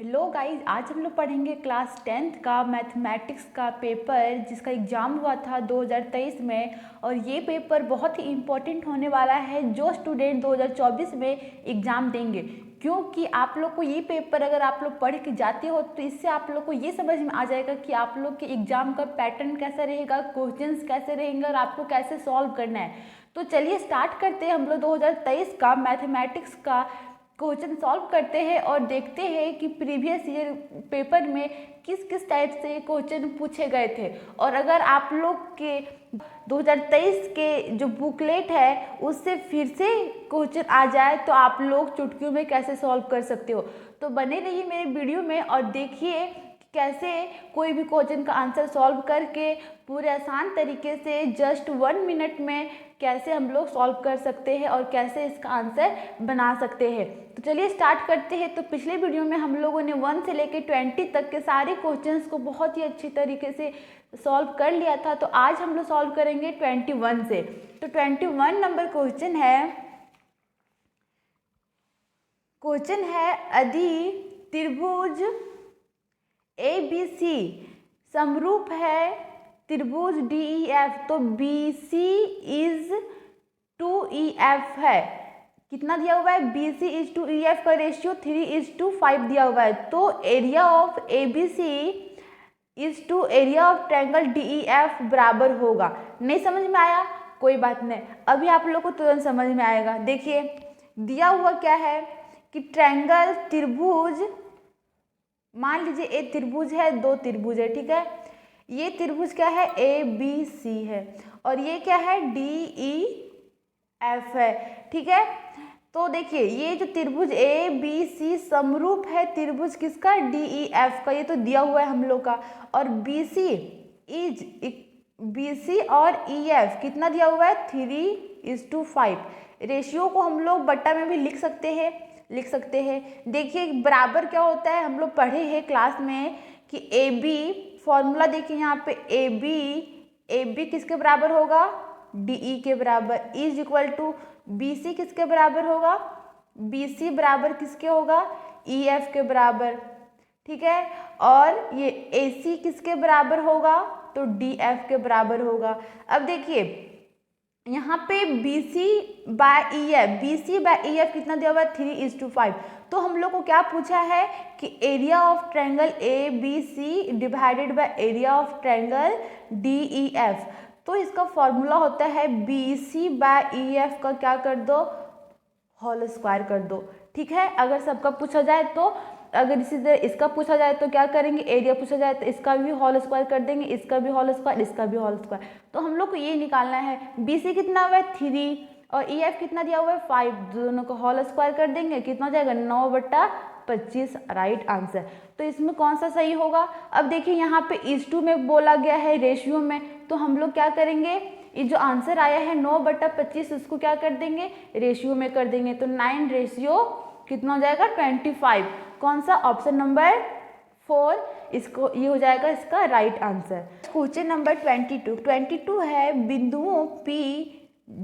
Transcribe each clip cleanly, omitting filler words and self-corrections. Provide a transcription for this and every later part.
Hello guys, आज हम लोग पढ़ेंगे क्लास 10th का मैथमेटिक्स का पेपर जिसका एग्ज़ाम हुआ था 2023 में। और ये पेपर बहुत ही इम्पोर्टेंट होने वाला है जो स्टूडेंट 2024 में एग्ज़ाम देंगे, क्योंकि आप लोग को ये पेपर अगर आप लोग पढ़ के जाते हो तो इससे आप लोग को ये समझ में आ जाएगा कि आप लोग के एग्ज़ाम का पैटर्न कैसा रहेगा, क्वेश्चंस कैसे रहेंगे और आपको कैसे सॉल्व करना है। तो चलिए स्टार्ट करते हैं। हम लोग 2023 का मैथमेटिक्स का क्वेश्चन सॉल्व करते हैं और देखते हैं कि प्रीवियस ईयर पेपर में किस किस टाइप से क्वेश्चन पूछे गए थे। और अगर आप लोग के 2023 के जो बुकलेट है उससे फिर से क्वेश्चन आ जाए तो आप लोग चुटकियों में कैसे सॉल्व कर सकते हो। तो बने रहिए मेरे वीडियो में और देखिए कैसे कोई भी क्वेश्चन का आंसर सॉल्व करके पूरे आसान तरीके से जस्ट 1 मिनट में कैसे हम लोग सॉल्व कर सकते हैं और कैसे इसका आंसर बना सकते हैं। तो चलिए स्टार्ट करते हैं। तो पिछले वीडियो में हम लोगों ने 1 से लेकर 20 तक के सारे क्वेश्चंस को बहुत ही अच्छी तरीके से सॉल्व कर लिया था। तो आज हम लोग सॉल्व करेंगे 21 से। तो 21 नंबर क्वेश्चन है यदि त्रिभुज ABC समरूप है त्रिभुज DEF तो BC इज 2EF है। कितना दिया हुआ है? BC इज 2EF का रेशियो 3:5 दिया हुआ है। तो area of ABC is to area of triangle DEF बराबर होगा। नहीं समझ में आया? कोई बात नहीं, अभी आप लोग को तुरंत समझ में आएगा। देखिए दिया हुआ क्या है कि ट्रायंगल त्रिभुज, मान लीजिए एक त्रिभुज है, दो त्रिभुज है, ठीक है। ये त्रिभुज क्या है? ABC है और ये क्या है? DEF है, ठीक है। तो देखिए ये जो त्रिभुज ABC समरूप है त्रिभुज किसका? DEF का। ये तो दिया हुआ है हम लोग का। और BC और EF कितना दिया हुआ है? 3:5। रेशियो को हम लोग बट्टा में भी लिख सकते हैं। देखिए बराबर क्या होता है, हम लोग पढ़े हैं क्लास में कि AB फॉर्मूला देखिए यहाँ पे AB किसके बराबर होगा? DE के बराबर इज इक्वल टू BC किसके बराबर होगा? BC बराबर किसके होगा? EF के बराबर, ठीक है। और ये AC किसके बराबर होगा? तो DF के बराबर होगा। अब देखिए यहाँ पे BC बाय EF कितना दिया हुआ है? 3:5। तो हम लोग को क्या पूछा है कि area of triangle ABC divided by area of triangle DEF। तो इसका फॉर्मूला होता है BC बाय EF का क्या कर दो? होल स्क्वायर कर दो, ठीक है। अगर सबका पूछा जाए तो, अगर इसी तरह इसका पूछा जाए तो क्या करेंगे? एरिया पूछा जाए तो इसका भी होल स्क्वायर कर देंगे, इसका भी होल स्क्वायर, इसका भी होल स्क्वायर। तो हम लोग को ये निकालना है BC कितना हुआ है? 3 और EF कितना दिया हुआ है? 5। दोनों को होल स्क्वायर कर देंगे, कितना हो जाएगा? 9/25 राइट आंसर। तो इसमें कौन सा सही होगा? अब देखिए यहाँ पे इस2 में बोला गया है रेशियो में, तो हम लोग क्या करेंगे? ये जो आंसर आया है 9/25 उसको क्या कर देंगे? रेशियो में कर देंगे। तो 9 रेशियो कितना हो जाएगा? 25। कौन सा? ऑप्शन नंबर 4 इसको ये हो जाएगा इसका राइट आंसर। क्वेश्चन नंबर 22 है बिंदुओं P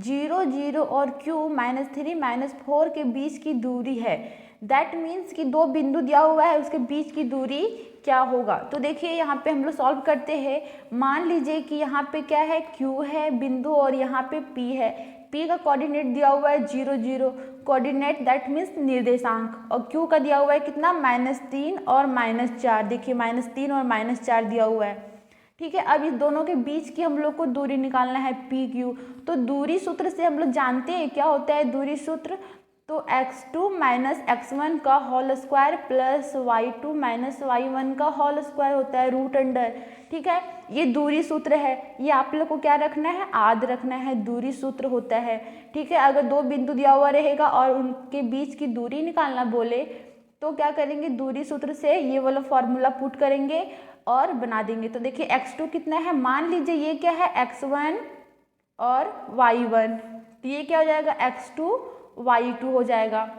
0 0 और Q -3 -4 के बीच की दूरी है। दैट मीन्स कि दो बिंदु दिया हुआ है, उसके बीच की दूरी क्या होगा? तो देखिए यहाँ पे हम लोग सॉल्व करते हैं। मान लीजिए कि यहाँ पे क्या है? Q है बिंदु और यहाँ पे P है। P का कोऑर्डिनेट दिया हुआ है 0 0, कोऑर्डिनेट दैट मीन्स निर्देशांक। और Q का दिया हुआ है कितना? -3 और -4। देखिए -3 और -4 दिया हुआ है, ठीक है। अब इस दोनों के बीच की हम लोग को दूरी निकालना है PQ। तो दूरी सूत्र से हम लोग जानते हैं क्या होता है दूरी सूत्र। तो x2 - x1 का whole square plus y2 - y1 का होल स्क्वायर होता है रूट अंडर, ठीक है। ये दूरी सूत्र है, ये आप लोग को क्या रखना है? याद रखना है, दूरी सूत्र होता है, ठीक है। अगर दो बिंदु दिया हुआ रहेगा और उनके बीच की दूरी निकालना बोले तो क्या करेंगे? दूरी सूत्र से ये वाला फॉर्मूला पुट करेंगे और बना देंगे। तो देखिए x2 कितना है? मान लीजिए ये क्या है? x1 और y1। तो ये क्या हो जाएगा? x2 y2 हो जाएगा।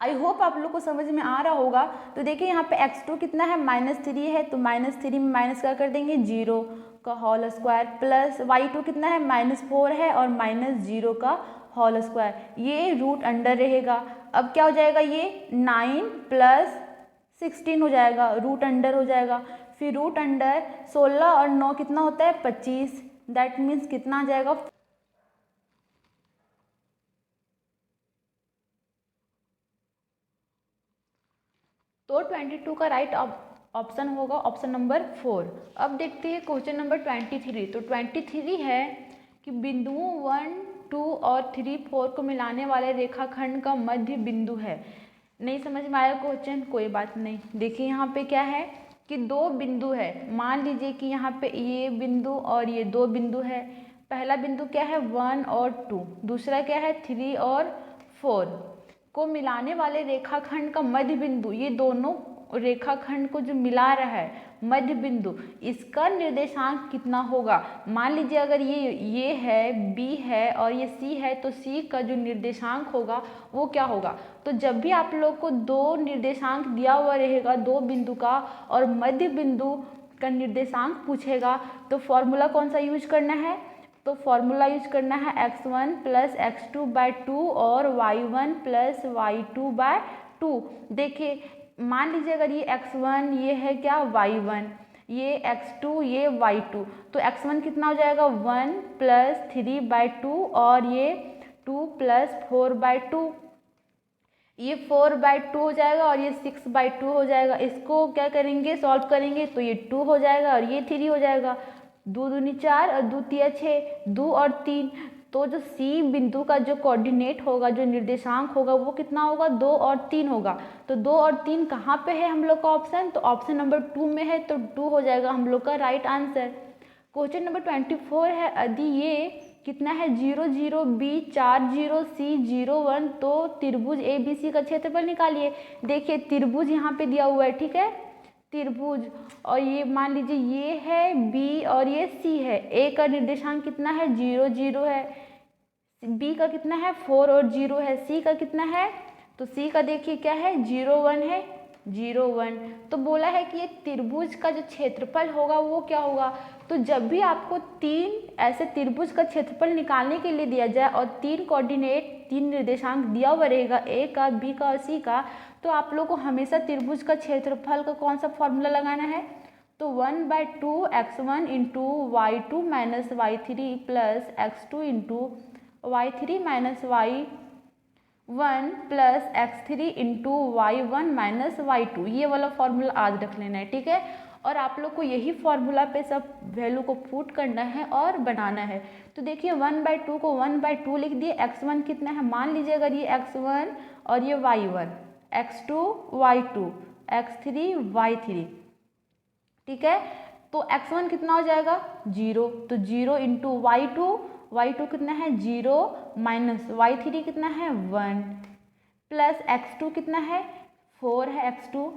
आई होप आप लोग को समझ में आ रहा होगा। तो देखिए यहाँ पे x2 कितना है? -3 है, तो -3 में माइनस क्या कर देंगे? 0 का होल स्क्वायर प्लस y2 कितना है? -4 है और -0 का होल स्क्वायर, ये रूट अंडर रहेगा। अब क्या हो जाएगा? ये 9 + 16 हो जाएगा, रूट अंडर हो जाएगा, फिर रूट अंडर 16 और 9 कितना होता है 25, दैट मीन्स कितना आ जाएगा। तो 22 का राइट ऑप्शन होगा ऑप्शन नंबर 4। अब देखते हैं क्वेश्चन नंबर 23। तो 23 है कि बिंदुओं 1, 2 और 3, 4 को मिलाने वाले रेखाखंड का मध्य बिंदु है। नहीं समझ में आया क्वेश्चन, कोई बात नहीं। देखिए यहाँ पे क्या है कि दो बिंदु है, मान लीजिए कि यहाँ पे ये बिंदु और ये दो बिंदु है। पहला बिंदु क्या है 1 और 2, दूसरा क्या है 3 और 4 को मिलाने वाले रेखाखंड का मध्य बिंदु, ये दोनों रेखाखंड को जो मिला रहा है मध्य बिंदु, इसका निर्देशांक कितना होगा। मान लीजिए अगर ये है, बी है और ये सी है, तो सी का जो निर्देशांक होगा वो क्या होगा। तो जब भी आप लोग को दो निर्देशांक दिया हुआ रहेगा दो बिंदु का और मध्य बिंदु का निर्देशांक पूछेगा, तो फॉर्मूला कौन सा यूज करना है। तो फॉर्मूला यूज करना है x1 प्लस x2/2 और y1 प्लस y2/2। देखिए मान लीजिए अगर ये x1 ये है क्या y1, ये x2 ये y2, तो x1 कितना हो जाएगा 1 प्लस 3/2 और ये 2 प्लस 4/2, ये 4/2 हो जाएगा और ये 6/2 हो जाएगा। इसको क्या करेंगे सॉल्व करेंगे तो ये 2 हो जाएगा और ये 3 हो जाएगा। 2 दूनी 4 और 2 तिया 6, 2 और 3। तो जो सी बिंदु का जो कोऑर्डिनेट होगा, जो निर्देशांक होगा वो कितना होगा 2 और 3 होगा। तो 2 और 3 कहाँ पे है हम लोग का ऑप्शन, तो ऑप्शन नंबर 2 में है, तो 2 हो जाएगा हम लोग का राइट आंसर। क्वेश्चन नंबर 24 है, यदि ये कितना है 0 0 B 4 0 C 0 1, तो त्रिभुज ABC का क्षेत्रफल निकालिए। देखिए त्रिभुज यहाँ पे दिया हुआ है, ठीक है, त्रिभुज, और ये मान लीजिए ये है B और ये C है। A का निर्देशांक कितना है 0 0 है, B का कितना है 4 और 0 है, C का कितना है, तो C का देखिए क्या है 0 1 है, 0 1। तो बोला है कि ये त्रिभुज का जो क्षेत्रफल होगा वो क्या होगा। तो जब भी आपको तीन ऐसे त्रिभुज का क्षेत्रफल निकालने के लिए दिया जाए और तीन कोऑर्डिनेट, तीन निर्देशांक दिया हुआ रहेगा A का, B का और C का, तो आप लोग को हमेशा त्रिभुज का क्षेत्रफल का कौन सा फॉर्मूला लगाना है। तो 1/2 x1 into y2 minus y3 plus x2 into y3 minus y1 plus x3 into y1 minus y2, ये वाला फॉर्मूला आज रख लेना है, ठीक है। और आप लोग को यही फॉर्मूला पे सब वैल्यू को पुट करना है और बनाना है। तो देखिए 1/2 को 1/2 लिख दिए, x1 कितना है, मान लीजिए अगर ये x1 और ये y1, x2 y2, x3 y3, ठीक है। तो x1 कितना हो जाएगा 0, तो 0 इंटू y2 कितना है 0 माइनस y3 कितना है 1 प्लस x2 कितना है 4 है x2,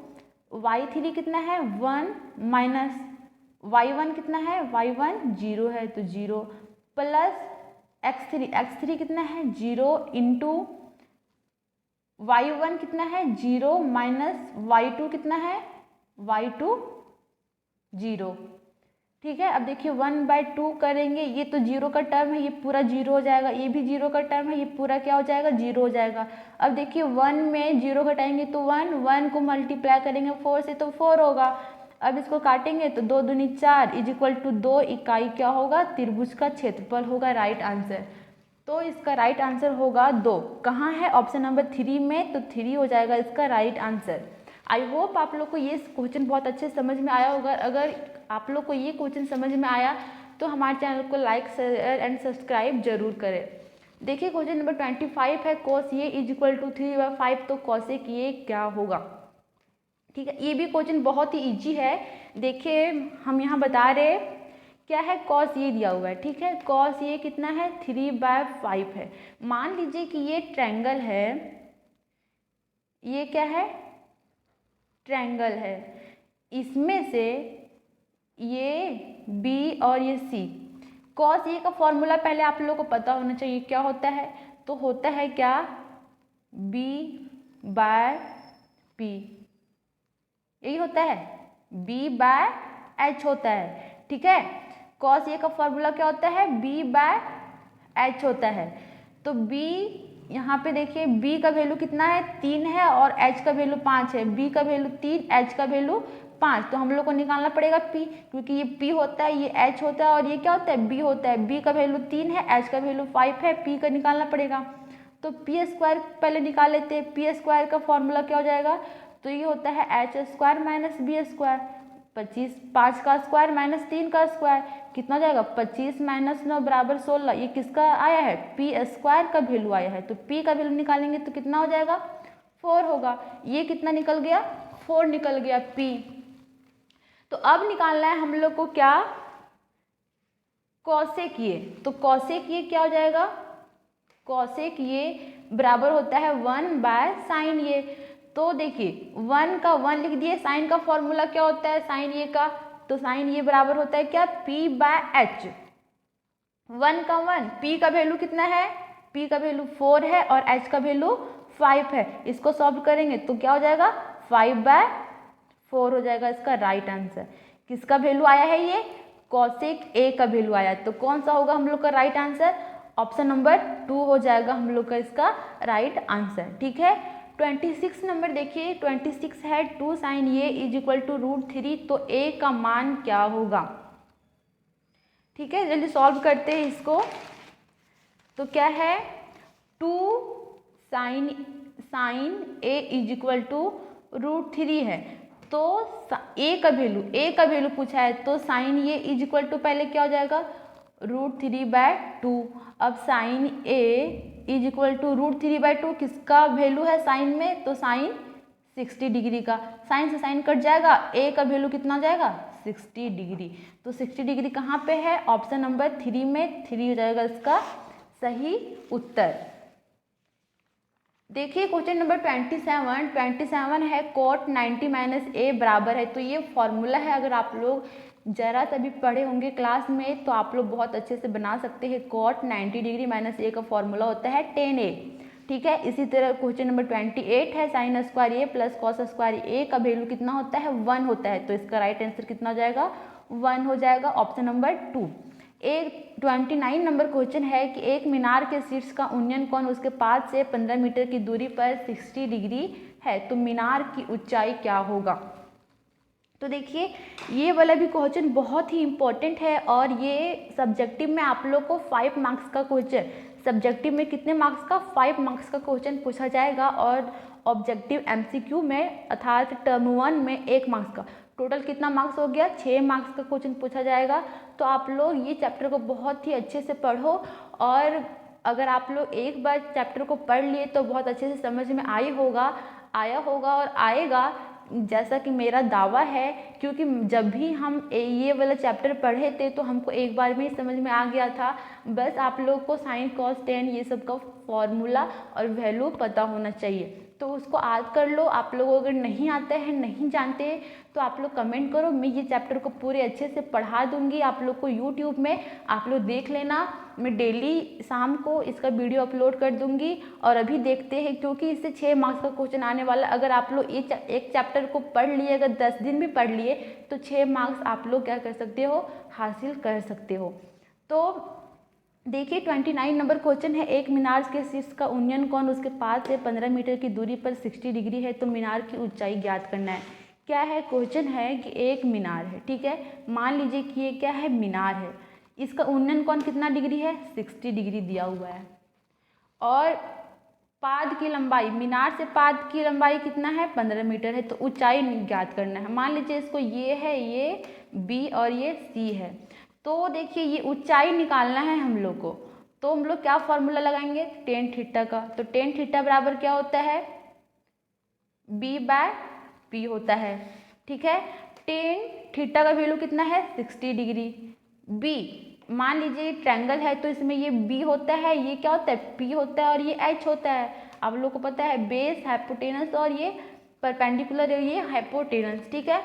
y3 कितना है 1 माइनस y1 कितना है y1 0 है तो 0 प्लस x3 कितना है 0 इंटू y1 कितना है 0 माइनस y2 कितना है y2 0, ठीक है। अब देखिए 1/2 करेंगे, ये तो 0 का टर्म है, ये पूरा 0 हो जाएगा, ये भी 0 का टर्म है, ये पूरा क्या हो जाएगा 0 हो जाएगा। अब देखिए 1 में 0 घटाएंगे तो 1 को मल्टीप्लाई करेंगे 4 से तो 4 होगा। अब इसको काटेंगे तो 2 दूनी 4 इज इक्वल टू 2 इकाई क्या होगा त्रिभुज का क्षेत्रफल होगा, राइट आंसर। तो इसका राइट आंसर होगा 2। कहाँ है ऑप्शन नंबर 3 में, तो 3 हो जाएगा इसका राइट आंसर। आई होप आप लोग को ये क्वेश्चन बहुत अच्छे समझ में आया होगा। अगर आप लोग को ये क्वेश्चन समझ में आया तो हमारे चैनल को लाइक शेयर एंड सब्सक्राइब जरूर करें। देखिए क्वेश्चन नंबर 25 है, cos ये इज इक्वल टू 3/5, तो cosec ये क्या होगा, ठीक है। ये भी क्वेश्चन बहुत ही इजी है। देखिए हम यहाँ बता रहे क्या है, cos ये दिया हुआ है, ठीक है। cos ये कितना है 3/5 है। मान लीजिए कि ये ट्रायंगल है, ये क्या है ट्रायंगल है, इसमें से ये B और ये C। cos ये का फॉर्मूला पहले आप लोगों को पता होना चाहिए क्या होता है, तो होता है क्या B/P, यही होता है, B/H होता है, ठीक है। cos ये का फॉर्मूला क्या होता है B/H होता है। तो B यहाँ पे देखिए b का वैल्यू कितना है 3 है और h का वैल्यू 5 है। b का वैल्यू 3, h का वैल्यू 5, तो हम लोग को निकालना पड़ेगा p, क्योंकि ये p होता है, ये h होता है और ये क्या होता है b होता है। b का वैल्यू 3 है, h का वैल्यू 5 है, p का निकालना पड़ेगा। तो p स्क्वायर पहले निकाल लेते हैं। p स्क्वायर का फॉर्मूला क्या हो जाएगा, तो ये होता है h square minus b square. 25, 5 का स्क्वायर माइनस 3 का स्क्वायर कितना हो जाएगा, 25 माइनस 9 बराबर 16। ये किसका आया है, p स्क्वायर का वैल्यू आया है। तो p का वैल्यू निकालेंगे तो कितना हो जाएगा, 4 होगा। ये कितना निकल गया, 4 निकल गया p। तो अब निकालना है हम लोग को क्या, कॉसेक ये। तो कॉसेक ये क्या हो जाएगा, कॉसेक ये बराबर होता है 1/sin ये। तो देखिए 1 का 1 लिख दिए। साइन का फॉर्मूला क्या होता है साइन ये का, तो साइन ये बराबर होता है क्या, p/h। 1 का 1, p का वैल्यू कितना है, p का वैल्यू 4 है और h का वैल्यू 5 है। इसको सॉल्व करेंगे तो क्या हो जाएगा, 5/4 हो जाएगा इसका राइट आंसर। किसका वैल्यू आया है, ये कॉसेक ए का वैल्यू आया। तो कौन सा होगा हम लोग का राइट आंसर, ऑप्शन नंबर 2 हो जाएगा हम लोग का इसका राइट आंसर। ठीक है। 26 नंबर देखिए, 26 है 2 sin ये इज इक्वल टू √3। तो a का मान क्या होगा। ठीक है, जल्दी सॉल्व करते हैं इसको। तो क्या है, 2 sin a is equal to √3 है। तो a का वैल्यू पूछा है, तो sin ये इज इक्वल टू पहले क्या हो जाएगा, √3/2। अब sine a is equal to √3/2 किसका वैल्यू है साइन में, तो साइन 60 डिग्री का। साइन से साइन कट जाएगा, a का वैल्यू कितना हो जाएगा, 60 डिग्री। तो 60 डिग्री कहाँ पे है, ऑप्शन नंबर 3 में 3 हो जाएगा इसका सही उत्तर। देखिए क्वेश्चन नंबर 27 है cot 90 - a बराबर है। तो ये फॉर्मूला है, अगर आप लोग जरा तभी पढ़े होंगे क्लास में तो आप लोग बहुत अच्छे से बना सकते हैं। cot 90 डिग्री माइनस a का फॉर्मूला होता है 10a। ठीक है, इसी तरह क्वेश्चन नंबर 28 है sin square a plus cos square a का वैल्यू कितना होता है, 1 होता है। तो इसका राइट आंसर कितना हो जाएगा, 1 हो जाएगा, ऑप्शन नंबर 2। 29 नंबर क्वेश्चन है कि एक मीनार के शीर्ष का उन्नयन कोण उसके पास से 15 मीटर की दूरी पर 60 डिग्री है। तो मीनार की ऊंचाई क्या होगा। तो देखिए ये वाला भी क्वेश्चन बहुत ही इम्पोर्टेंट है और ये सब्जेक्टिव में आप लोग को 5 मार्क्स का क्वेश्चन, सब्जेक्टिव में कितने मार्क्स का, 5 मार्क्स का क्वेश्चन पूछा जाएगा और ऑब्जेक्टिव MCQ में अर्थात टर्म 1 में 1 मार्क्स का। टोटल कितना मार्क्स हो गया, 6 मार्क्स का क्वेश्चन पूछा जाएगा। तो आप लोग ये चैप्टर को बहुत ही अच्छे से पढ़ो और अगर आप लोग एक बार चैप्टर को पढ़ लिए तो बहुत अच्छे से समझ में आया होगा और आएगा, जैसा कि मेरा दावा है। क्योंकि जब भी हम ये वाला चैप्टर पढ़े थे तो हमको एक बार में ही समझ में आ गया था। बस आप लोग को साइन कॉस टेन ये सब का फॉर्मूला और वैल्यू पता होना चाहिए, तो उसको याद कर लो। आप लोग अगर नहीं आते हैं, नहीं जानते तो आप लोग कमेंट करो, मैं ये चैप्टर को पूरे अच्छे से पढ़ा दूंगी आप लोग को यूट्यूब में। आप लोग देख लेना, मैं डेली शाम को इसका वीडियो अपलोड कर दूंगी। और अभी देखते हैं, क्योंकि इससे 6 मार्क्स का क्वेश्चन आने वाला। अगर आप लोग एक चैप्टर को पढ़ लिए, अगर 10 दिन भी पढ़ लिए तो 6 मार्क्स आप लोग क्या कर सकते हो, हासिल कर सकते हो। तो देखिए 29 नंबर क्वेश्चन है, एक मीनार के शीर्ष का उन्नयन कोण उसके पास से 15 मीटर की दूरी पर 60 डिग्री है। तो मीनार की ऊंचाई ज्ञात करना है। क्या है, क्वेश्चन है कि एक मीनार है, ठीक है, मान लीजिए कि ये क्या है, मीनार है, इसका उन्नयन कोण कितना डिग्री है, 60 डिग्री दिया हुआ है। और पाद की लंबाई, मीनार से पाद की लंबाई कितना है, 15 मीटर है। तो ऊंचाई ज्ञात करना है। मान लीजिए इसको ये है, ये B और ये C है। तो देखिए ये ऊंचाई निकालना है हम लोग को, तो हम लोग क्या फॉर्मूला लगाएंगे, टेन थीटा का। तो टेन थीटा बराबर क्या होता है, B/P होता है। ठीक है, टेन थीटा का वैल्यू कितना है, 60 डिग्री। B मान लीजिए ट्रायंगल है तो इसमें ये B होता है, ये क्या होता है, P होता है और ये H होता है। आप लोग को पता है बेस, हाइपोटेनस और ये परपेंडिकुलर है, ये हाइपोटेनस। ठीक है,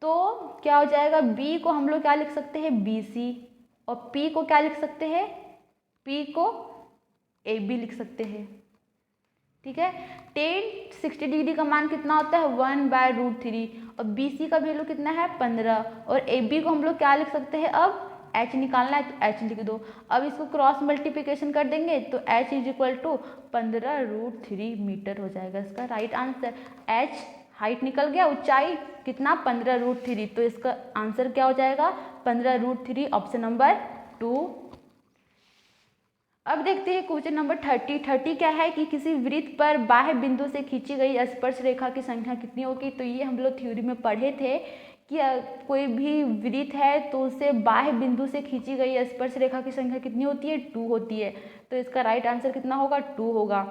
तो क्या हो जाएगा, B को हम लोग क्या लिख सकते हैं, BC, और P को क्या लिख सकते हैं, P को AB लिख सकते हैं। ठीक है, टेन 60 डिग्री का मान कितना होता है, 1/√3 और BC का वैल्यू कितना है, 15 और AB को हम लोग क्या लिख सकते हैं, अब h निकालना है तो h लिख दो। अब इसको क्रॉस मल्टीप्लिकेशन कर देंगे तो h is equal to 15√3 metre हो जाएगा इसका राइट आंसर। h हाइट निकल गया, ऊंचाई कितना 15√3, तो इसका आंसर क्या हो जाएगा 15√3, ऑप्शन नंबर 2। अब देखते हैं क्वेश्चन नंबर 30 क्या है कि किसी वृत्त पर बाह्य बिंदु से खींची गई स्पर्श रेखा की संख्या कितनी होगी। तो ये हम लोग थ्योरी में पढ़े थे कि कोई भी वृत्त है तो उसे बाह्य बिंदु से खींची गई स्पर्श रेखा की संख्या कितनी होती है 2 होती है। तो इसका राइट आंसर कितना होगा 2 होगा।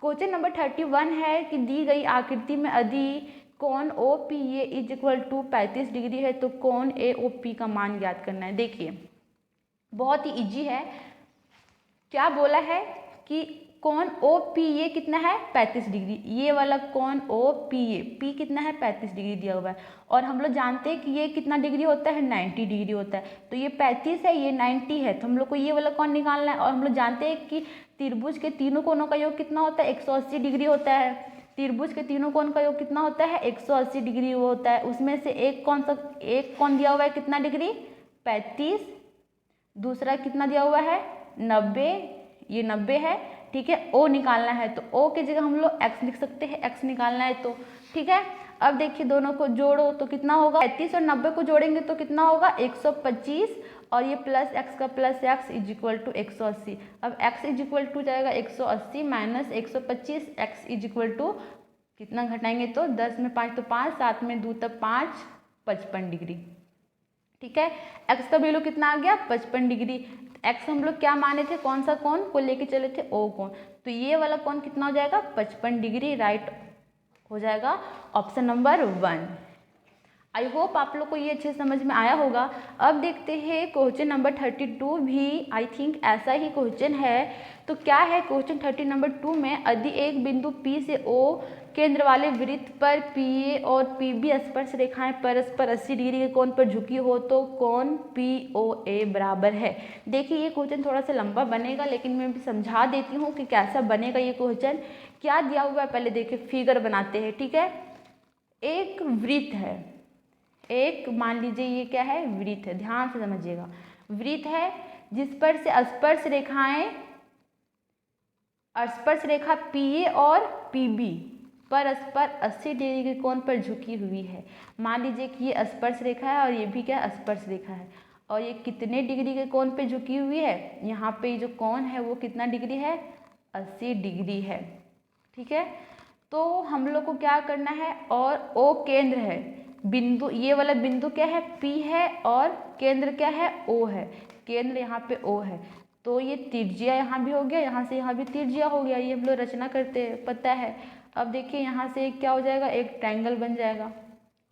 क्वेश्चन नंबर 31 है कि दी गई आकृति में यदि कोण O P A is equal to 35 degree है तो कोण ए ओ पी का मान ज्ञात करना है। देखिए बहुत ही इजी है, क्या बोला है कि कोण ओ पी ए कितना है 35 डिग्री, ये वाला कोण ओ पी ए पी कितना है 35 डिग्री दिया हुआ है और हम लोग जानते हैं कि ये कितना डिग्री होता है 90 डिग्री होता है। तो ये 35 है ये 90 है, तो हम लोग को ये वाला कोण निकालना है। और हम लोग जानते हैं कि त्रिभुज के तीनों कोणों का योग कितना होता है 180 डिग्री होता है। त्रिभुज के तीनों कोण का योग कितना होता है 180 डिग्री होता है। उसमें से एक कोण दिया हुआ है कितना डिग्री 35, दूसरा कितना दिया हुआ है 90, ये 90 है, ठीक है। ओ निकालना है तो ओ की जगह हम लोग x लिख सकते हैं, x निकालना है तो ठीक है। अब देखिए दोनों को जोड़ो तो कितना होगा 35 और 90 को जोड़ेंगे तो कितना होगा 125 और ये प्लस x का plus x is equal to 180। अब x इज इक्वल टू जाएगा 180 minus 125, x is equal to कितना घटाएंगे तो 10 में 5 तो 5, 7 में 2 तब 5, 55 डिग्री, ठीक है। x का वैल्यू कितना आ गया 55 डिग्री। x हम लोग क्या माने थे, कौन सा कोण को लेके चले थे ओ कोण, तो ये वाला कोण कितना हो जाएगा 55 डिग्री, राइट हो जाएगा ऑप्शन नंबर 1। आई होप आप लोग को ये अच्छे समझ में आया होगा। अब देखते हैं क्वेश्चन नंबर 32 भी आई थिंक ऐसा ही क्वेश्चन है। तो क्या है क्वेश्चन 30 नंबर 2 में, यदि एक बिंदु P से O केंद्र वाले वृत्त पर PA और PB स्पर्श रेखाएं परस्पर 80 डिग्री के कोण पर झुकी हो तो कोण POA बराबर है। देखिए ये क्वेश्चन थोड़ा सा लंबा बनेगा लेकिन मैं भी समझा देती हूँ कि कैसा बनेगा ये क्वेश्चन। क्या दिया हुआ है पहले देखिए, फिगर बनाते हैं, ठीक है। एक वृत्त है, एक मान लीजिए ये क्या है वृत्त है, ध्यान से समझिएगा, वृत्त है जिस पर से स्पर्श रेखा PA और PB परस्पर 80 डिग्री के कोण पर झुकी हुई है। मान लीजिए कि ये स्पर्श रेखा है और ये भी क्या स्पर्श रेखा है और ये कितने डिग्री के कोण पे झुकी हुई है, यहाँ पे जो कोण है वो कितना डिग्री है 80 डिग्री है, ठीक है। तो हम लोग को क्या करना है, और O केंद्र है, बिंदु ये वाला बिंदु क्या है P है और केंद्र क्या है O है, केंद्र यहाँ पे O है। तो ये त्रिज्या यहाँ भी हो गया, यहाँ से यहाँ भी त्रिज्या हो गया, ये हम लोग रचना करते हैं पता है। अब देखिए यहाँ से क्या हो जाएगा, एक ट्रायंगल बन जाएगा,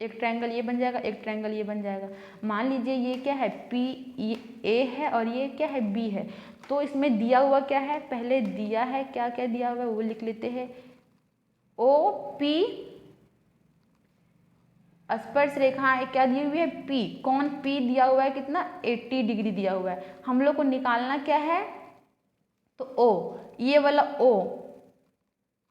एक ट्रायंगल ये बन जाएगा, एक ट्रायंगल ये बन जाएगा। मान लीजिए ये क्या है PA है और ये क्या है B है। तो इसमें दिया हुआ क्या है, पहले दिया है क्या क्या दिया हुआ है वो लिख लेते हैं। OP स्पर्श रेखा क्या दी हुई है P, कोण P दिया हुआ है कितना 80 डिग्री दिया हुआ है। हम लोग को निकालना क्या है तो O, ये वाला O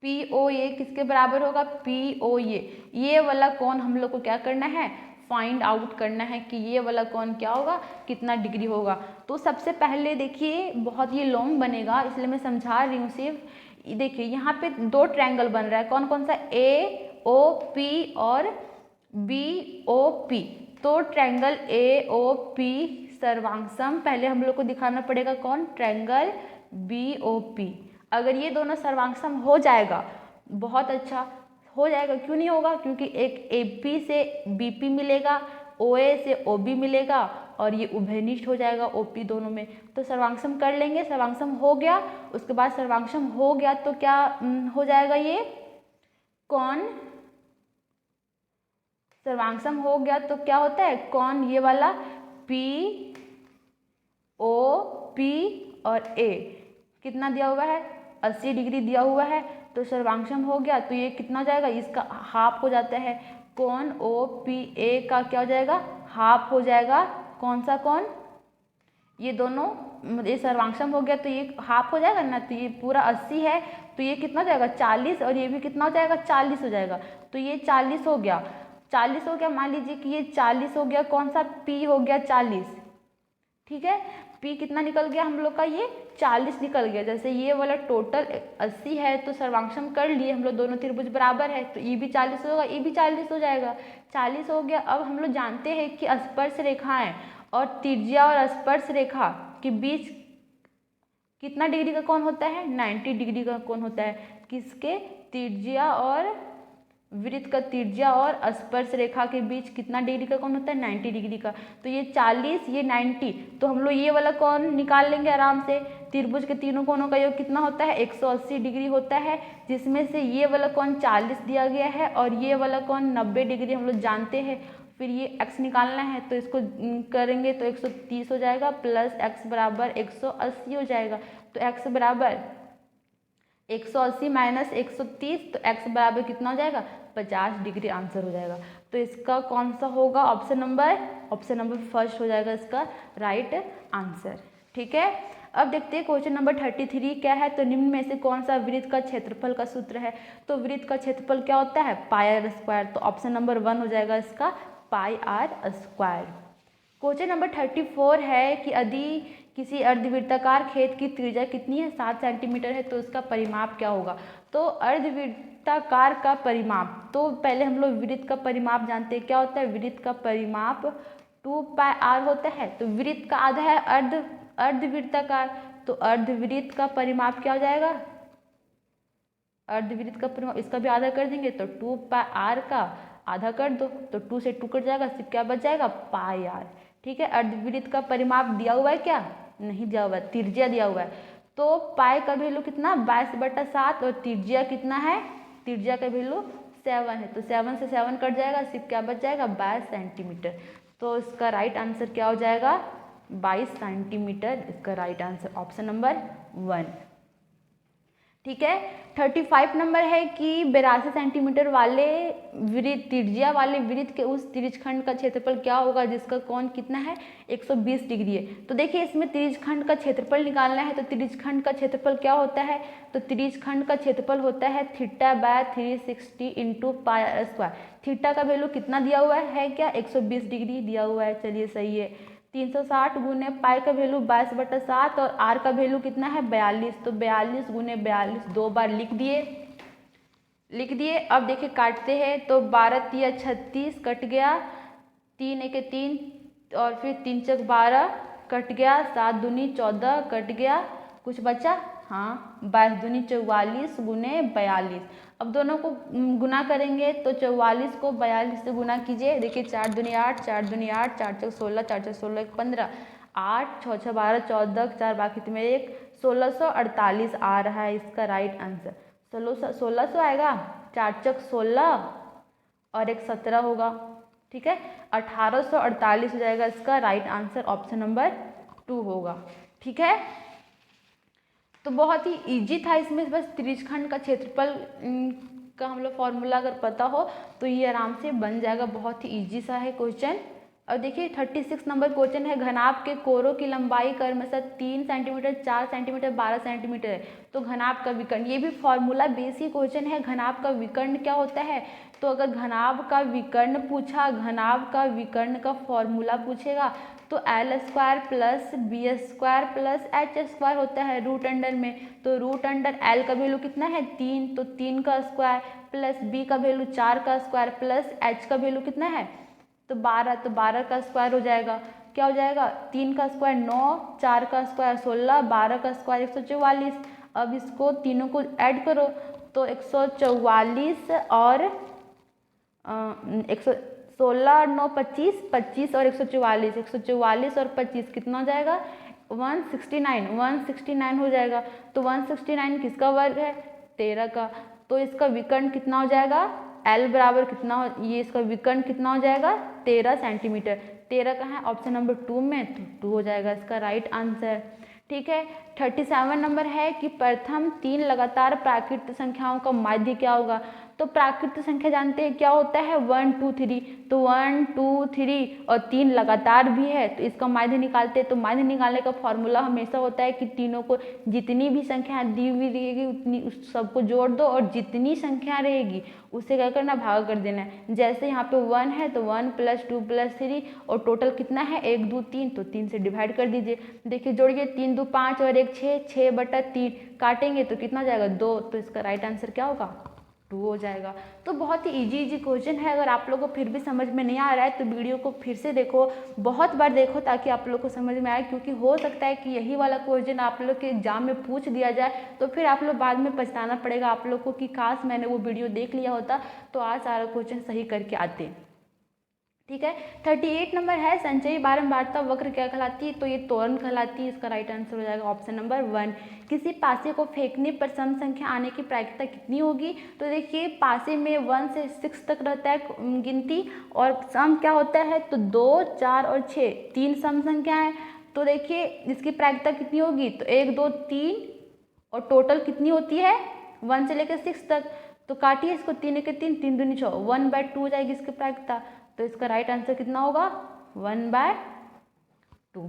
POA किसके बराबर होगा POA, ये वाला कोण हम लोग को क्या करना है फाइंड आउट करना है कि ये वाला कोण क्या होगा कितना डिग्री होगा। तो सबसे पहले देखिए बहुत ये लॉन्ग बनेगा इसलिए मैं समझा रही हूँ सिर्फ। देखिए यहाँ पे दो ट्रायंगल बन रहा है, कौन कौन सा AOP और BOP। तो ट्रायंगल AOP सर्वांगसम पहले हम लोग को दिखाना पड़ेगा कौन ट्रायंगल BOP। अगर ये दोनों सर्वांगसम हो जाएगा बहुत अच्छा हो जाएगा, क्यों नहीं होगा, क्योंकि एक AP से BP मिलेगा, OA से OB मिलेगा और ये उभयनिष्ठ हो जाएगा OP दोनों में। तो सर्वांगसम कर लेंगे, सर्वांगसम हो गया, उसके बाद सर्वांगसम हो गया तो क्या हो जाएगा, ये कोण सर्वांगसम हो गया तो क्या होता है कोण ये वाला POP और A कितना दिया हुआ है 80 डिग्री दिया हुआ है। तो सर्वांगसम हो गया तो ये कितना हो जाएगा, इसका हाफ हो जाता है, कोण OPA का क्या हो जाएगा हाफ हो जाएगा। कौन सा कोण, ये दोनों, ये सर्वांगसम हो गया तो ये हाफ हो जाएगा ना, तो ये पूरा 80 है तो ये कितना हो जाएगा 40 और ये भी कितना हो जाएगा 40 हो जाएगा। तो ये 40 हो गया, 40 हो गया, मान लीजिए कि ये 40 हो गया, कौन सा P हो गया 40, ठीक है। P कितना निकल गया हम लोग का, ये 40 निकल गया। जैसे ये वाला टोटल 80 है तो सर्वांशम कर लिए हम लोग, दोनों त्रिभुज बराबर है तो E भी 40 होगा, E भी 40 हो जाएगा, 40 हो गया। अब हम लोग जानते हैं कि स्पर्श रेखाएं और त्रिज्या और स्पर्श रेखा के बीच कितना डिग्री का कोण होता है, 90 डिग्री का कोण होता है। किसके, त्रिज्या और वृत्त का त्रिज्या और स्पर्श रेखा के बीच कितना डिग्री का कोण होता है, 90 डिग्री का। तो ये 40, ये 90, तो हम लोग ये वाला कोण निकाल लेंगे आराम से। त्रिभुज के तीनों कोणों का योग कितना होता है, 180 डिग्री होता है, जिसमें से ये वाला कोण 40 दिया गया है और ये वाला कोण 90 डिग्री हम लोग जानते हैं। फिर ये x निकालना है तो इसको करेंगे तो 130 हो जाएगा प्लस x बराबर 180 हो जाएगा। तो x बराबर 180 माइनस 130, तो x बराबर कितना हो जाएगा, 50 डिग्री आंसर हो जाएगा। तो इसका कौन सा होगा, ऑप्शन नंबर फर्स्ट हो जाएगा इसका राइट आंसर। ठीक है। अब देखते हैं क्वेश्चन नंबर 33 क्या है। तो निम्न में से कौन सा वृत्त का क्षेत्रफल का सूत्र है। तो वृत्त का क्षेत्रफल क्या होता है, पाई आर स्क्वायर। तो ऑप्शन नंबर 1 हो जाएगा इसका पाई आर स्क्वायर। क्वेश्चन नंबर 34 है कि यदि किसी अर्धवृत्ताकार खेत की त्रिज्या कितनी है, 7 सेंटीमीटर है, तो उसका परिमाप क्या होगा। तो अर्धवृत्ताकार का परिमाप, तो पहले हम लोग वृत्त का परिमाप जानते हैं, क्या होता है, वृत्त का परिमाप 2 पाई आर होता है। तो वृत्त का आधा है अर्धवृत्ताकार, तो अर्धवृत्त का परिमाप क्या हो जाएगा, अर्धवृत्त का परिमाप इसका भी आधा कर देंगे तो 2 पाई आर का आधा कर दो तो 2 से 2 कट जाएगा, सिर्फ क्या बच जाएगा, पाई आर। ठीक है। अर्धवृत्त का परिमाप दिया हुआ है क्या, नहीं दिया हुआ है, त्रिज्या दिया हुआ है। तो पाई का वैल्यू कितना 22/7 और त्रिज्या कितना है, त्रिज्या का वैल्यू 7 है। तो 7 से 7 कट जाएगा, सिर्फ क्या बच जाएगा, 22 सेंटीमीटर। तो इसका राइट आंसर क्या हो जाएगा, 22 सेंटीमीटर इसका राइट आंसर, ऑप्शन नंबर 1। ठीक है। 35 नंबर है कि 82 सेंटीमीटर वाले वृत्त त्रिज्या वाले वृत्त के उस त्रिज्यखंड का क्षेत्रफल क्या होगा जिसका कोण कितना है, 120 डिग्री है। तो देखिए इसमें त्रिज्यखंड का क्षेत्रफल निकालना है। तो त्रिज्यखंड का क्षेत्रफल क्या होता है, तो त्रिज्यखंड का क्षेत्रफल होता है θ/360 into pi r square. Theta का वैल्यू कितना दिया हुआ है क्या, 120 डिग्री दिया हुआ है। चलिए सही है। 360 गुने पाई का वैल्यू 22/7 और आर का वैल्यू कितना है 42, तो 42 गुने 42 2 बार लिख दिए। अब देखिए काटते हैं तो 12 तिया 36 कट गया, 3 1 3 और फिर 3 चक 12 कट गया, 7 दूनी 14 कट गया, कुछ बचा, हाँ 22 दूनी 44 गुने 42। अब दोनों को गुना करेंगे तो 44 को 42 से गुना कीजिए। देखिए 4 दूनी 8, 4 दूनी 8, 4 चक 16, 4 चक 16 15, 8 6 6 12 14, 4 बाकी तो मेरे 1648 आ रहा है इसका राइट आंसर। 1600 आएगा, 4 चक 16 और एक 17 होगा। ठीक है, 1848 हो जाएगा इसका राइट आंसर, ऑप्शन नंबर 2 होगा। ठीक है, तो बहुत ही इजी था। इसमें बस त्रिज्यखंड का क्षेत्रफल का हम लोग फॉर्मूला अगर पता हो तो ये आराम से बन जाएगा, बहुत ही इजी सा है क्वेश्चन। और देखिए 36 नंबर क्वेश्चन है, घनाभ के कोरों की लंबाई क्रमशः 3 सेंटीमीटर, 4 सेंटीमीटर, 12 सेंटीमीटर है। तो घनाभ का विकर्ण, ये भी फॉर्मूला बेसिक क्वेश्चन है। घनाभ का विकर्ण क्या होता है, तो अगर घनाभ का विकर्ण पूछा, घनाभ का विकर्ण का फॉर्मूला पूछेगा तो L square plus B square plus H square होता है रूट अंडर में। तो रूट अंडर L का वैल्यू कितना है 3, तो 3 का स्क्वायर प्लस B का वैल्यू 4 का स्क्वायर प्लस H का वैल्यू कितना है तो 12, तो 12 का स्क्वायर हो जाएगा। क्या हो जाएगा, 3 का स्क्वायर 9, 4 का स्क्वायर 16, 12 का स्क्वायर 144। अब इसको तीनों को ऐड करो तो 144 और 16 9 25, 25 और 144, 144 और 25 कितना हो जाएगा 169 हो जाएगा। तो 169 किसका वर्ग है 13 का। तो इसका विकर्ण कितना हो जाएगा, L बराबर कितना हो, ये इसका विकर्ण कितना हो जाएगा 13 सेंटीमीटर। 13 का है ऑप्शन नंबर 2 में, तो 2 हो जाएगा इसका राइट आंसर। ठीक है, 37 नंबर है कि प्रथम 3 लगातार प्राकृत संख्याओं का माध्य क्या होगा। तो प्राकृत संख्या जानते हैं क्या होता है, 1 2 3। तो 1 2 3 और 3 लगातार भी है, तो इसका माध्य निकालते हैं। तो माध्य निकालने का फॉर्मूला हमेशा होता है कि तीनों को, जितनी भी संख्या दी हुई रहेगी उतनी उस सबको जोड़ दो, और जितनी संख्या रहेगी उससे क्या करना, भाग कर देना है। जैसे यहाँ पे 1 है तो 1 + 2 + 3, और टोटल कितना है 1 2 3, तो 3 से डिवाइड कर दीजिए। देखिए जोड़िए, 3 2 5 और 1 6, 6/3 काटेंगे तो कितना हो जाएगा 2, तो इसका राइट आंसर क्या होगा 2 हो जाएगा। तो बहुत ही इजी क्वेश्चन है। अगर आप लोगों को फिर भी समझ में नहीं आ रहा है तो वीडियो को फिर से देखो, बहुत बार देखो, ताकि आप लोग को समझ में आए, क्योंकि हो सकता है कि यही वाला क्वेश्चन आप लोग के एग्जाम में पूछ दिया जाए, तो फिर आप लोग बाद में पछताना पड़ेगा आप लोग को कि काश मैंने वो वीडियो देख लिया होता तो आज सारा क्वेश्चन सही करके आते। ठीक है, 38 नंबर है, संचयी बारंबारता वक्र क्या कहलाती है, तो ये त्वरण कहलाती है। इसका राइट आंसर हो जाएगा ऑप्शन नंबर 1। किसी पासे को फेंकने पर सम संख्या आने की प्रायिकता कितनी होगी, तो देखिए पासे में 1 से 6 तक रहता है गिनती, और सम क्या होता है, तो 2 4 और 6 3 सम संख्या है। तो देखिए इसकी प्रायिकता कितनी होगी, तो 1 2 3, और टोटल कितनी होती है 1 से लेकर 6 तक। तो काटिए इसको, 3 1 3, 3 दूनी 6, 1/2 हो जाएगी इसकी प्रायिकता। तो इसका राइट आंसर कितना होगा 1/2।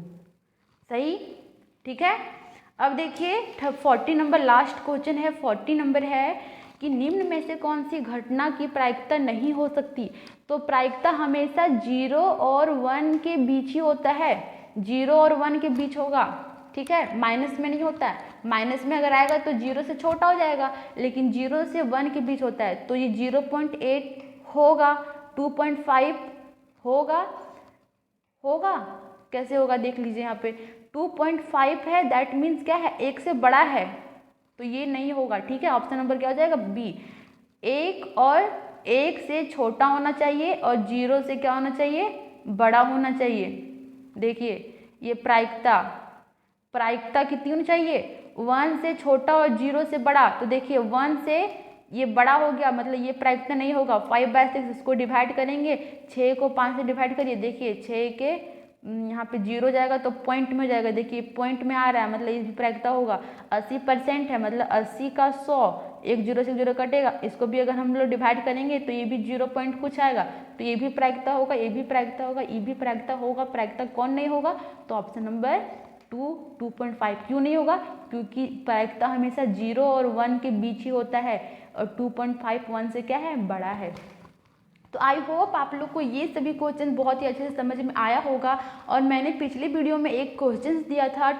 सही, ठीक है। अब देखिए 40 नंबर लास्ट क्वेश्चन है। 40 नंबर है कि निम्न में से कौन सी घटना की प्रायिकता नहीं हो सकती, तो प्रायिकता हमेशा 0 और 1 के बीच ही होता है, 0 और 1 के बीच होगा। ठीक है, माइनस में नहीं होता है, माइनस में अगर आएगा तो 0 से छोटा हो जाएगा, लेकिन 0 से 1 के बीच होता है। तो ये 0.8 होगा, 2.5 होगा, होगा कैसे होगा देख लीजिए, यहाँ पे 2.5 है, दैट मीन्स क्या है 1 से बड़ा है, तो ये नहीं होगा। ठीक है, ऑप्शन नंबर क्या हो जाएगा बी। 1 और 1 से छोटा होना चाहिए और 0 से क्या होना चाहिए, बड़ा होना चाहिए। देखिए ये प्रायिकता कितनी होनी चाहिए, 1 से छोटा और 0 से बड़ा। तो देखिए 1 से ये बड़ा हो गया, मतलब ये प्रायिकता नहीं होगा। 5/6 इसको डिवाइड करेंगे, 6 को 5 से डिवाइड करिए, देखिए 6 के यहाँ पे 0 जाएगा तो पॉइंट में जाएगा, देखिए पॉइंट में आ रहा है, मतलब इसकी प्रायिकता होगा 80% है, मतलब 80 का 100, एक 0 से 0 कटेगा, इसको भी अगर हम लोग डिवाइड करेंगे तो ये भी 0 पॉइंट कुछ आएगा, तो ये भी प्रायिकता होगा, ये भी प्रायिकता होगा, ये भी प्रायिकता होगा। प्रायिकता कौन नहीं होगा, तो ऑप्शन नंबर 2.5। क्यों नहीं होगा, क्योंकि प्रायिकता हमेशा 0 और 1 के बीच ही होता है, और 2.5 1 से क्या है, बड़ा है। तो आई होप आप लोग को ये सभी क्वेश्चन बहुत ही अच्छे से समझ में आया होगा। और मैंने पिछले वीडियो में एक क्वेश्चन दिया था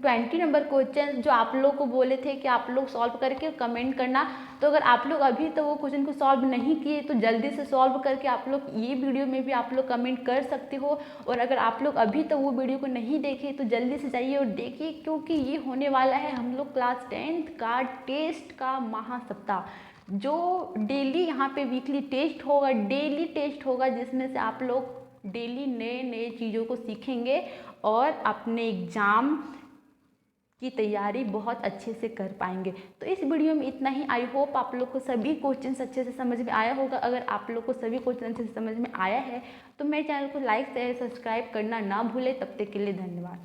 20 नंबर क्वेश्चन, जो आप लोग को बोले थे कि आप लोग सॉल्व करके कमेंट करना। तो अगर आप लोग अभी तो वो क्वेश्चन को सॉल्व नहीं किए तो जल्दी से सॉल्व करके आप लोग ये वीडियो में भी आप लोग कमेंट कर सकते हो। और अगर आप लोग अभी तो वो वीडियो को नहीं देखे तो जल्दी से जाइए और देखिए, क्योंकि ये होने वाला है हम लोग क्लास 10th का टेस्ट का महासप्ताह, जो डेली यहाँ पे वीकली टेस्ट होगा, डेली टेस्ट होगा, जिसमें से आप लोग डेली नए नए चीज़ों को सीखेंगे और अपने एग्ज़ाम की तैयारी बहुत अच्छे से कर पाएंगे। तो इस वीडियो में इतना ही। आई होप आप लोग को सभी क्वेश्चंस अच्छे से समझ में आया होगा। अगर आप लोग को सभी क्वेश्चन अच्छे से समझ में आया है तो मेरे चैनल को लाइक शेयर सब्सक्राइब करना ना भूलें। तब तक के लिए धन्यवाद।